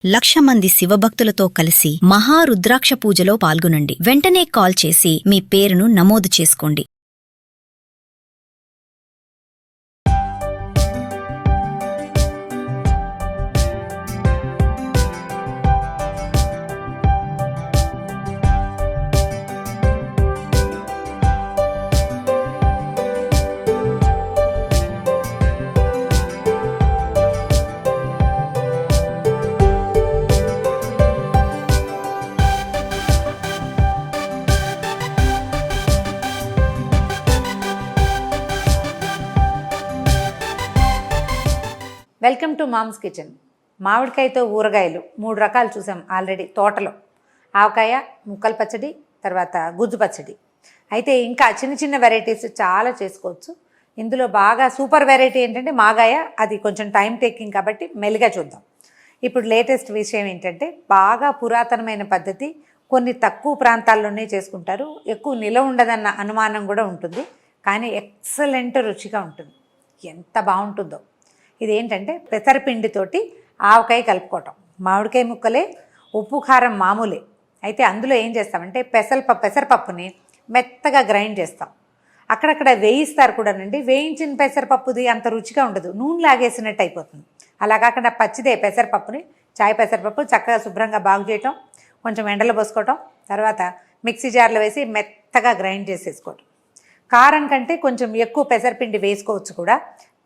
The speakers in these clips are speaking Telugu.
1,00,000 మంది శివభక్తులతో కలిసి మహారుద్రాక్ష పూజలో పాల్గొనండి. వెంటనే కాల్ చేసి మీ పేరును నమోదు చేసుకోండి. Welcome to mom's kitchen. మామిడికాయతో ఊరగాయలు 3 రకాలు చూసాం ఆల్రెడీ తోటలో. ఆవకాయ, ముక్కల పచ్చడి, తర్వాత గుజ్జు పచ్చడి. అయితే ఇంకా చిన్న చిన్న వెరైటీస్ చాలా చేసుకోవచ్చు. ఇందులో బాగా సూపర్ వెరైటీ ఏంటంటే మాగాయ. అది కొంచెం టైం టేకింగ్ కాబట్టి మెల్లిగా చూద్దాం. ఇప్పుడు లేటెస్ట్ విషయం ఏంటంటే బాగా పురాతనమైన పద్ధతి. కొన్ని తక్కువ ప్రాంతాల్లోనే చేసుకుంటారు. ఎక్కువ నిలవ ఉండదన్న అనుమానం కూడా ఉంటుంది. కానీ ఎక్సలెంట్ రుచిగా ఉంటుంది. ఎంత బాగుంటుందో. ఇదేంటంటే పెసరపిండితోటి ఆవకాయ కలుపుకోవటం. మామిడికాయ ముక్కలే, ఉప్పు కారం మామూలే. అయితే అందులో ఏం చేస్తామంటే పెసరపప్పుని మెత్తగా గ్రైండ్ చేస్తాం. అక్కడక్కడ వేయిస్తారు కూడానండి. వేయించిన పెసరపప్పుది అంత రుచిగా ఉండదు, నూనె లాగేసినట్టు అయిపోతుంది. అలా కాకుండా పచ్చిదే పెసరపప్పుని, చాయ్ పెసరపప్పు చక్కగా శుభ్రంగా బాగు చేయటం, కొంచెం ఎండలో పోసుకోవటం, తర్వాత మిక్సీ జార్లో వేసి మెత్తగా గ్రైండ్ చేసేసుకోవటం. కారం కంటే కొంచెం ఎక్కువ పెసరపిండి వేసుకోవచ్చు కూడా,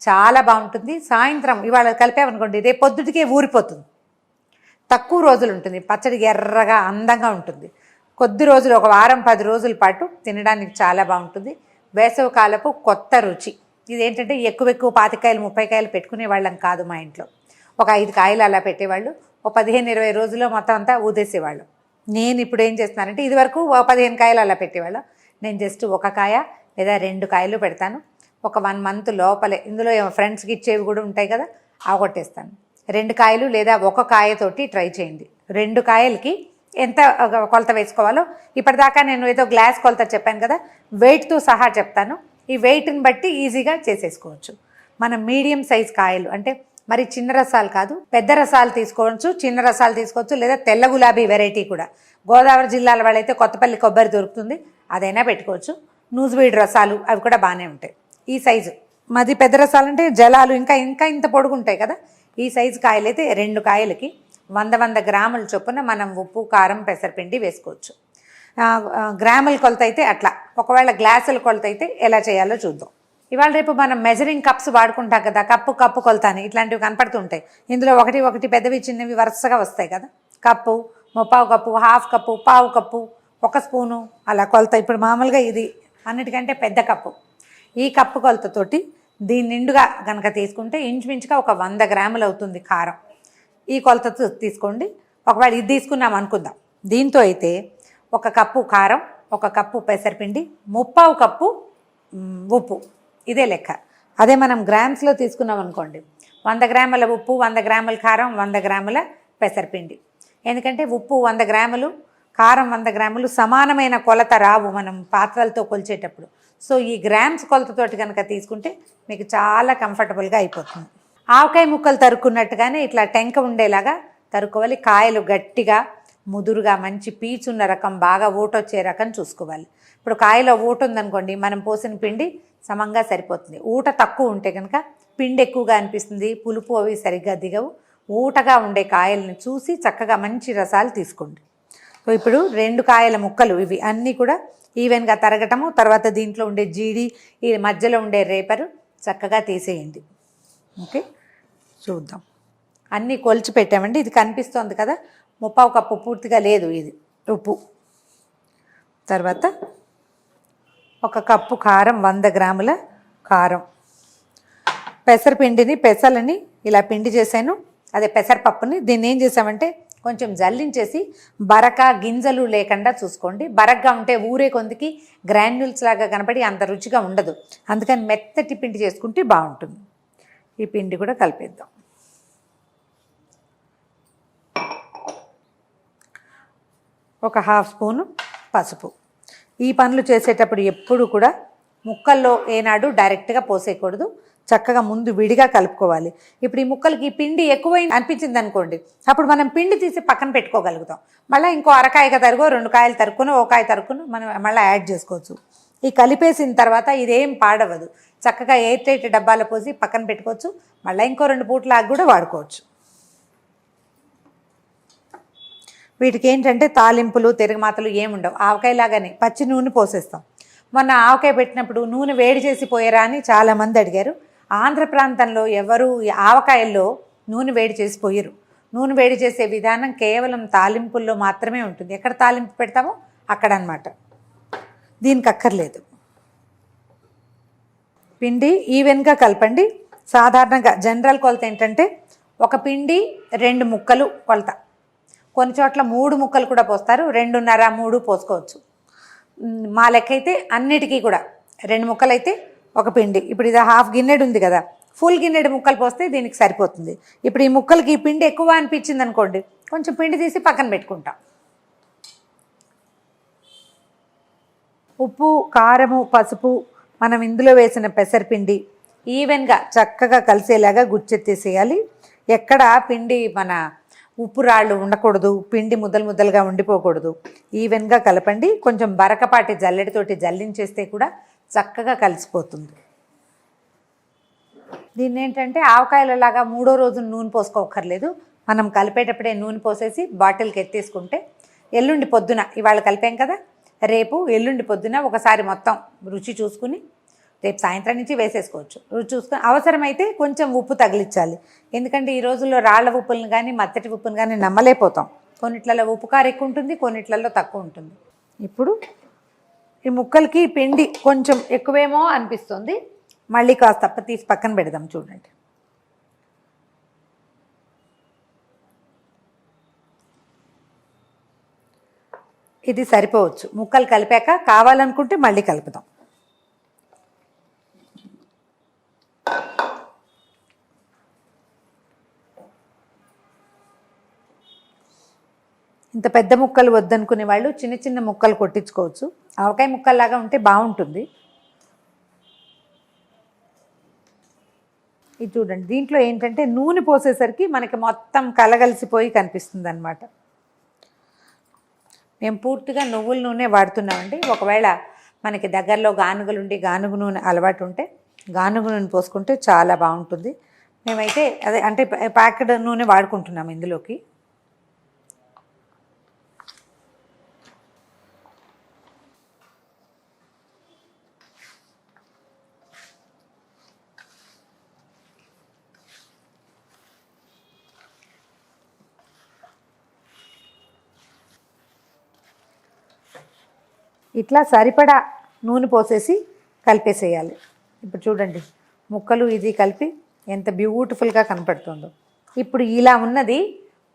చాలా బాగుంటుంది. సాయంత్రం ఇవాళ కలిపామనుకోండి, రేపు పొద్దుటికే ఊరిపోతుంది. తక్కువ రోజులు ఉంటుంది. పచ్చడి ఎర్రగా అందంగా ఉంటుంది. కొద్ది రోజులు, ఒక వారం 10 రోజుల పాటు తినడానికి చాలా బాగుంటుంది. వేసవి కాలపు కొత్త రుచి. ఇదేంటంటే ఎక్కువ 25 కాయలు 30 కాయలు పెట్టుకునే వాళ్ళం కాదు. మా ఇంట్లో ఒక 5 కాయలు అలా పెట్టేవాళ్ళు. ఒక 15-20 రోజుల్లో మొత్తం అంతా ఊదేసేవాళ్ళు. నేను ఇప్పుడు ఏం చేస్తున్నానంటే, ఇదివరకు 15 కాయలు అలా పెట్టేవాళ్ళం. నేను జస్ట్ 1 కాయ లేదా 2 కాయలు పెడతాను. ఒక 1 మంత్ లోపలే. ఇందులో ఫ్రెండ్స్కి ఇచ్చేవి కూడా ఉంటాయి కదా, అవగొట్టేస్తాను. 2 కాయలు లేదా 1 కాయతోటి ట్రై చేయండి. 2 కాయలకి ఎంత కొలత వేసుకోవాలో ఇప్పటిదాకా నేను ఏదో గ్లాస్ కొలత చెప్పాను కదా, వెయిట్తో సహా చెప్తాను. ఈ వెయిట్ని బట్టి ఈజీగా చేసేసుకోవచ్చు. మనం మీడియం సైజ్ కాయలు అంటే మరి చిన్న రసాలు కాదు, పెద్ద రసాలు తీసుకోవచ్చు, చిన్న రసాలు తీసుకోవచ్చు, లేదా తెల్ల గులాబీ వెరైటీ కూడా. గోదావరి జిల్లాల వాళ్ళైతే కొత్తపల్లి కొబ్బరి దొరుకుతుంది, అదైనా పెట్టుకోవచ్చు. నూజివీడు రసాలు అవి కూడా బాగానే ఉంటాయి. ఈ సైజు మాది. పెద్ద రసాలు అంటే జలాలు ఇంకా ఇంత పొడుగుంటాయి కదా. ఈ సైజు కాయలు అయితే 2 కాయలకి 100 గ్రాముల చొప్పున మనం ఉప్పు, కారం, పెసరపిండి వేసుకోవచ్చు. గ్రాముల కొలత అయితే అట్లా. ఒకవేళ గ్లాసుల కొలత అయితే ఎలా చేయాలో చూద్దాం. ఇవాళ రేపు మనం మెజరింగ్ కప్స్ వాడుకుంటాం కదా, కప్పు కొలత అని ఇట్లాంటివి కనపడుతుంటాయి. ఇందులో ఒకటి పెద్దవి చిన్నవి వరుసగా వస్తాయి కదా. Cup, 1/4 cup, 1/2 cup, 1/4 cup, 1 spoon అలా కొలత. ఇప్పుడు మామూలుగా ఇది అన్నిటికంటే పెద్ద కప్పు. ఈ కప్పు కొలతతోటి దీని నిండుగా కనుక తీసుకుంటే ఇంచుమించుగా ఒక 100 గ్రాములు అవుతుంది కారం. ఈ కొలతతో తీసుకోండి. ఒకవేళ ఇది తీసుకున్నాం అనుకుందాం. దీంతో అయితే 1 కప్పు కారం, 1 కప్పు పెసరపిండి, 1/4 కప్పు ఉప్పు. ఇదే లెక్క. అదే మనం గ్రామ్స్లో తీసుకున్నాం అనుకోండి, 100 గ్రాముల ఉప్పు, 100 గ్రాముల కారం, 100 గ్రాముల పెసరపిండి. ఎందుకంటే ఉప్పు 100 గ్రాములు, కారం 100 గ్రాములు సమానమైన కొలత రావు మనం పాత్రలతో కొలిచేటప్పుడు. సో ఈ గ్రామ్స్ కొలతతోటి కనుక తీసుకుంటే మీకు చాలా కంఫర్టబుల్గా అయిపోతుంది. ఆవకాయ ముక్కలు తరుక్కున్నట్టుగానే ఇట్లా టెంక ఉండేలాగా తరుక్కోవాలి. కాయలు గట్టిగా, ముదురుగా, మంచి పీచున్న రకం, బాగా ఊటొచ్చే రకం చూసుకోవాలి. ఇప్పుడు కాయలో ఊట ఉందనుకోండి, మనం పోసిన పిండి సమంగా సరిపోతుంది. ఊట తక్కువ ఉంటే కనుక పిండి ఎక్కువగా అనిపిస్తుంది, పులుపు అవి సరిగ్గా దిగవు. ఊటగా ఉండే కాయలను చూసి చక్కగా మంచి రసాలు తీసుకోండి. సో ఇప్పుడు 2 కాయల ముక్కలు ఇవి అన్నీ కూడా ఈవెన్గా తరగటము, తర్వాత దీంట్లో ఉండే జీడి, ఈ మధ్యలో ఉండే రేపరు చక్కగా తీసేయండి. ఓకే, చూద్దాం. అన్నీ కొలిచి పెట్టామండి. ఇది కనిపిస్తోంది కదా, 1/4 కప్పు పూర్తిగా లేదు ఇది ఉప్పు. తర్వాత 1 కప్పు కారం, 100 గ్రాముల కారం. పెసరపిండిని, పెసలని ఇలా పిండి చేశాను. అదే పెసరపప్పుని. దీన్ని ఏం చేసామంటే కొంచెం జల్లించేసి బరక, గింజలు లేకుండా చూసుకోండి. బరగ్గా ఉంటే ఊరే కొందికి గ్రాన్యూల్స్ లాగా కనపడి అంత రుచిగా ఉండదు. అందుకని మెత్తటి పిండి చేసుకుంటే బాగుంటుంది. ఈ పిండి కూడా కలిపేద్దాం. ఒక 1/2 స్పూను పసుపు. ఈ పనులు చేసేటప్పుడు ఎప్పుడు కూడా ముక్కల్లో ఏనాడు డైరెక్ట్గా పోసేయకూడదు. చక్కగా ముందు విడిగా కలుపుకోవాలి. ఇప్పుడు ఈ ముక్కలకి ఈ పిండి ఎక్కువైంది అనిపించింది అనుకోండి, అప్పుడు మనం పిండి తీసి పక్కన పెట్టుకోగలుగుతాం. మళ్ళీ ఇంకో అరకాయగా తరుగో 2 కాయలు తరుక్కుని ఓ కాయ తరుక్కుని మనం మళ్ళీ యాడ్ చేసుకోవచ్చు. ఈ కలిపేసిన తర్వాత ఇదేం పాడవదు, చక్కగా ఎయిర్ టైట్ డబ్బాలో పోసి పక్కన పెట్టుకోవచ్చు. మళ్ళీ ఇంకో 2 పూటలాగా కూడా వాడుకోవచ్చు. వీటికి ఏంటంటే తాలింపులు తిరగమాతలు ఏముండవు. ఆవకాయలాగానే పచ్చి నూనె పోసేస్తాం. మొన్న ఆవకాయ పెట్టినప్పుడు నూనె వేడి చేసి పోయారా అని చాలామంది అడిగారు. ఆంధ్ర ప్రాంతంలో ఎవరు ఆవకాయల్లో నూనె వేడి చేసి పోయరు. నూనె వేడి చేసే విధానం కేవలం తాలింపుల్లో మాత్రమే ఉంటుంది. ఎక్కడ తాలింపు పెడతామో అక్కడ అన్నమాట. దీనికి అక్కర్లేదు. పిండి ఈవెన్గా కలపండి. సాధారణంగా జనరల్ కొలత ఏంటంటే ఒక పిండి 2 ముక్కలు కొలత. కొన్ని చోట్ల 3 ముక్కలు కూడా పోస్తారు, 2.5 3 పోసుకోవచ్చు. మా లెక్క అయితే అన్నిటికీ కూడా 2 ముక్కలు అయితే ఒక పిండి. ఇప్పుడు ఇది హాఫ్ గిన్నెడు ఉంది కదా, ఫుల్ గిన్నెడు ముక్కలు పోస్తే దీనికి సరిపోతుంది. ఇప్పుడు ఈ ముక్కలకి ఈ పిండి ఎక్కువ అనిపించింది అనుకోండి, కొంచెం పిండి తీసి పక్కన పెట్టుకుంటాం. ఉప్పు, కారము, పసుపు, మనం ఇందులో వేసిన పెసరపిండి ఈవెన్గా చక్కగా కలిసేలాగా గుచ్చెత్తేసేయాలి. ఎక్కడ పిండి మన ఉప్పు రాళ్ళు ఉండకూడదు, పిండి ముద్దలు ముద్దలుగా ఉండిపోకూడదు. ఈవెన్గా కలపండి. కొంచెం బరకపాటి జల్లెడితోటి జల్లించేస్తే కూడా చక్కగా కలిసిపోతుంది. దీన్ని ఏంటంటే ఆవకాయలలాగా 3వ రోజు నూనె పోసుకోకర్లేదు. మనం కలిపేటప్పుడే నూనె పోసేసి బాటిల్కి ఎత్తేసుకుంటే ఎల్లుండి పొద్దున, ఇవాళ కలిపాం కదా, రేపు ఎల్లుండి పొద్దున ఒకసారి మొత్తం రుచి చూసుకుని రేపు సాయంత్రం నుంచి వేసేసుకోవచ్చు. రుచి చూసుకొని అవసరమైతే కొంచెం ఉప్పు తగిలించాలి. ఎందుకంటే ఈ రోజుల్లో రాళ్ల ఉప్పులను కానీ మత్తటి ఉప్పును కానీ నమ్మలేకపోతాం. కొన్నిట్లలో ఉప్పు కారం ఎక్కువ ఉంటుంది, కొన్నిట్లలో తక్కువ ఉంటుంది. ఇప్పుడు ఈ ముక్కలకి పిండి కొంచెం ఎక్కువేమో అనిపిస్తుంది. మళ్ళీ కాస్త తీసి పక్కన పెడదాం. చూడండి, ఇది సరిపోవచ్చు. ముక్కలు కలిపాక కావాలనుకుంటే మళ్ళీ కలుపుదాం. ఇంత పెద్ద ముక్కలు వద్దనుకునే వాళ్ళు చిన్న చిన్న ముక్కలు కొట్టించుకోవచ్చు. ఆవకాయ ముక్కల్లాగా ఉంటే బాగుంటుంది. ఇది చూడండి, దీంట్లో ఏంటంటే నూనె పోసేసరికి మనకి మొత్తం కలగలిసిపోయి కనిపిస్తుంది అన్నమాట. మేము పూర్తిగా నువ్వుల నూనె వాడుతున్నామండి. ఒకవేళ మనకి దగ్గరలో గానుగలుండి గానుగ నూనె అలవాటు ఉంటే గానుగ నూనె పోసుకుంటే చాలా బాగుంటుంది. మేమైతే అదే అంటే ప్యాకెడ్ నూనె వాడుకుంటున్నాము ఇందులోకి. ఇట్లా సరిపడా నూనె పోసేసి కలిపేసేయాలి. ఇప్పుడు చూడండి, ముక్కలు ఇది కలిపి ఎంత బ్యూటిఫుల్గా కనపడుతుందో. ఇప్పుడు ఇలా ఉన్నది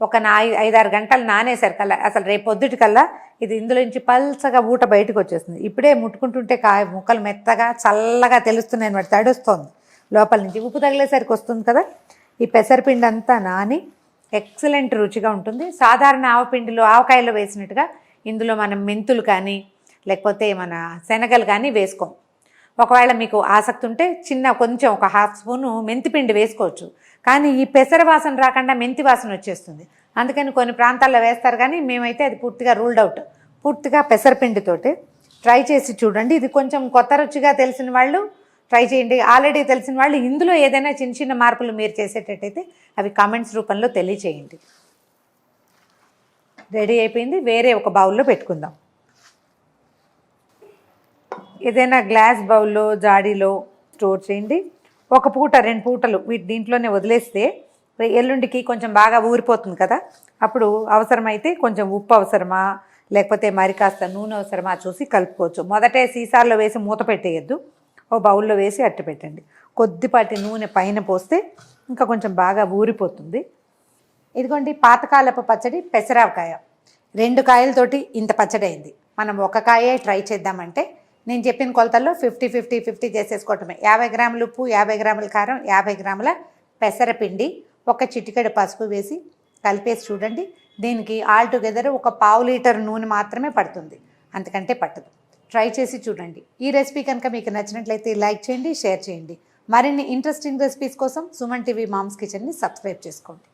ఒక 5-6 గంటలు నానేసరికల్లా, అసలు రేపు పొద్దుటికల్లా ఇది ఇందులో నుంచి పల్చగా ఊట బయటకు వచ్చేస్తుంది. ఇప్పుడే ముట్టుకుంటుంటే ముక్కలు మెత్తగా చల్లగా తెలుస్తున్నాయి అన్నమాట, తడుస్తోంది లోపల నుంచి. ఉప్పు తగిలేసరికి వస్తుంది కదా. ఈ పెసరపిండి అంతా నాని ఎక్సలెంట్ రుచిగా ఉంటుంది. సాధారణ ఆవపిండిలో ఆవకాయలో వేసినట్టుగా ఇందులో మనం మెంతులు కానీ లేకపోతే మన శనగలు కానీ వేసుకోం. ఒకవేళ మీకు ఆసక్తి ఉంటే కొంచెం ఒక 1/2 స్పూను మెంతిపిండి వేసుకోవచ్చు. కానీ ఈ పెసర వాసన రాకుండా మెంతి వాసన వచ్చేస్తుంది. అందుకని కొన్ని ప్రాంతాల్లో వేస్తారు, కానీ మేమైతే అది పూర్తిగా రూల్డ్ అవుట్. పూర్తిగా పెసరపిండితోటి ట్రై చేసి చూడండి. ఇది కొంచెం కొత్త రుచిగా తెలిసిన వాళ్ళు ట్రై చేయండి. ఆల్రెడీ తెలిసిన వాళ్ళు ఇందులో ఏదైనా చిన్న చిన్న మార్పులు మీరు చేసేటట్టయితే అవి కామెంట్స్ రూపంలో తెలియచేయండి. రెడీ అయిపోయింది. వేరే ఒక బౌల్లో పెట్టుకుందాం. ఏదైనా గ్లాస్ బౌల్లో జాడీలో స్టోర్ చేయండి. 1 పూట 2 పూటలు వీటి దీంట్లోనే వదిలేస్తే ఎల్లుండికి కొంచెం బాగా ఊరిపోతుంది కదా. అప్పుడు అవసరమైతే కొంచెం ఉప్పు అవసరమా లేకపోతే మరి కాస్త నూనె అవసరమా చూసి కలుపుకోవచ్చు. మొదటే సీసాల్లో వేసి మూత పెట్టేయద్దు, ఓ బౌల్లో వేసి అట్టు పెట్టండి. కొద్దిపాటి నూనె పైన పోస్తే ఇంకా కొంచెం బాగా ఊరిపోతుంది. ఇదిగోండి పాతకాలపు పచ్చడి పెసరావకాయ. 2 కాయలతోటి ఇంత పచ్చడి అయింది. మనం 1 కాయే ట్రై చేద్దామంటే నేను చెప్పిన కొలతల్లో 50-50-50 చేసేసుకోవటమే. 50 గ్రాములు ఉప్పు, 50 గ్రాముల కారం, 50 గ్రాముల పెసరపిండి, 1 చిటికెడు పసుపు వేసి కలిపేసి చూడండి. దీనికి ఆల్టుగెదర్ 1/4 లీటర్ నూనె మాత్రమే పడుతుంది, అంతకంటే పట్టదు. ట్రై చేసి చూడండి. ఈ రెసిపీ కనుక మీకు నచ్చినట్లయితే లైక్ చేయండి, షేర్ చేయండి. మరిన్ని ఇంట్రెస్టింగ్ రెసిపీస్ కోసం సుమన్ టీవీ మామ్స్ కిచెన్ని సబ్స్క్రైబ్ చేసుకోండి.